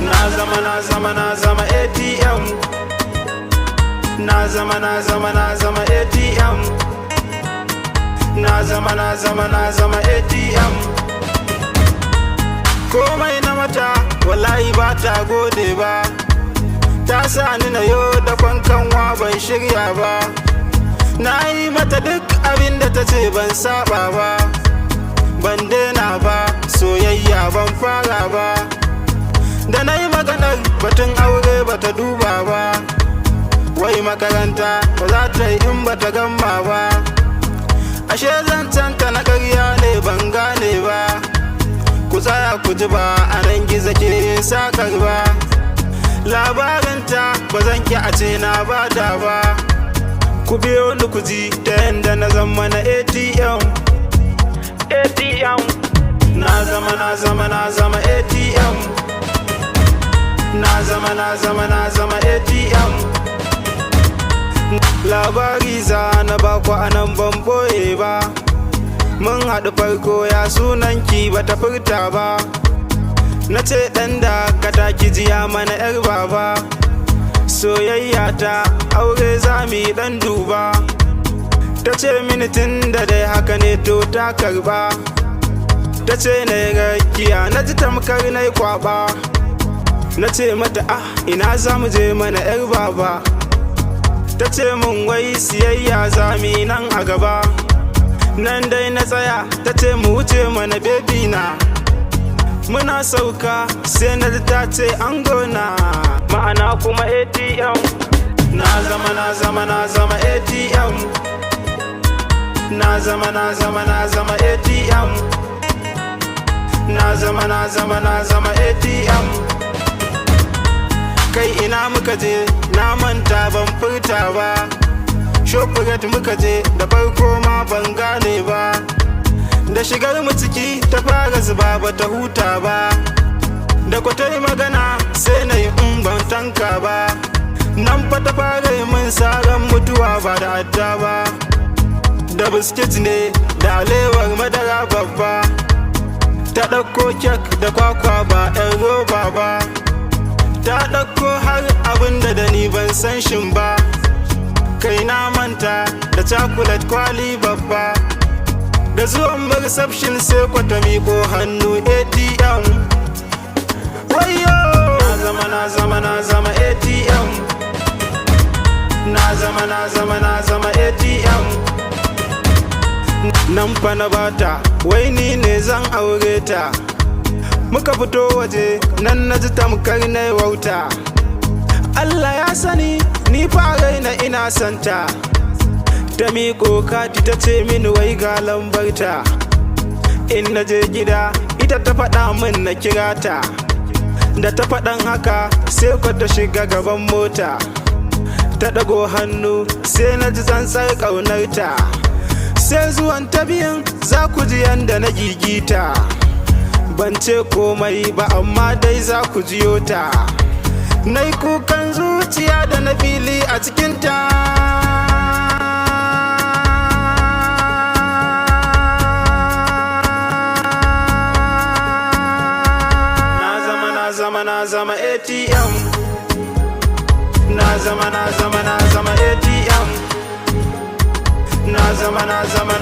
Na zama ATM. Na zama ATM. Na zama ATM. Komai na mata wallahi ba ta gode ba, ta sa ni na yo da kwankanwa ban shirya ba. Na yi mata duk abin da ta ce ban saba ba, ban daina ba, soyayya ban fara ba. Da na yi maganar batun aure bata duba ba, wai makaranta ba za ta yi in bata gama ba. Ashe zancanta na ƙarya ne ban gane ba, ku tsaya ku ji ba a nan gizo ke yin sakar ba. Labarinta ba zan ki a ce na bada ba, ku biyo ni ku ji ta yanda na zama na ATM. ATM. Na zama ATM. Na zama ATM. Labari za na baku anan ban boye ba, mun haɗu farko ya sunanki bata furta ba. Na ce ɗan da ka taki jiya mana 'yar baba, soyayya ta aure za mu yi ɗan duba. Ta ce mini tun da dai haka ne to ta karba, ta ce na yi rakiya na ji tamkar na yi kwaba. Na ce mata ina za mu je mana 'yar baba, ta ce mun wai siyayya za mu yi nan a gaba. Nan dai na tsaya ta ce mu wuce mana bebi na. Muna sauka sai na ta ce an gona, ma'ana kuma ATM. Na zama ATM. Na zama ATM. Na zama ATM. Kai ina muka je na manta ban furta ba, Shoprite muka je da farko ma ban gane ba. Da shigar mu ciki ta fara zuba bata huta ba, da kwatai magana sai na yi ban tanka ba. Nan fa ta fara yi min saran mutuwa ba da adda ba, da biskit ne da alewar madara babba. Ta ɗauko kek da kwakwa ba 'yan roba ba, ta ɗauko har abinda da ni ban san shin ba. Kai na manta da chocolate kwali babba, da zuwan reception sai kwata miƙo hannu ATM. Wayo! Na zama ATM. Na zama ATM. Nan fa na bata wai ni ne zan aure ta, muka fito waje nan na ji tamkar na wauta. Allah ya sani ni fa raina ina santa, ta miƙo kati ta ce mini wai ga lambarta. In na je gida ita ta faɗa min na kira ta, da ta faɗan haka sai kwa ta shiga gaban mota. Ta ɗago hannu sai na ji tsantsar ƙaunarta, sai zuwan ta biyan za ku ji yanda na gigita. Ban ce komai ba amma dai za ku jiyo ta, na yi kukan zuciya da na fili a cikinta. Na zama ATM. Na zama ATM. Na zama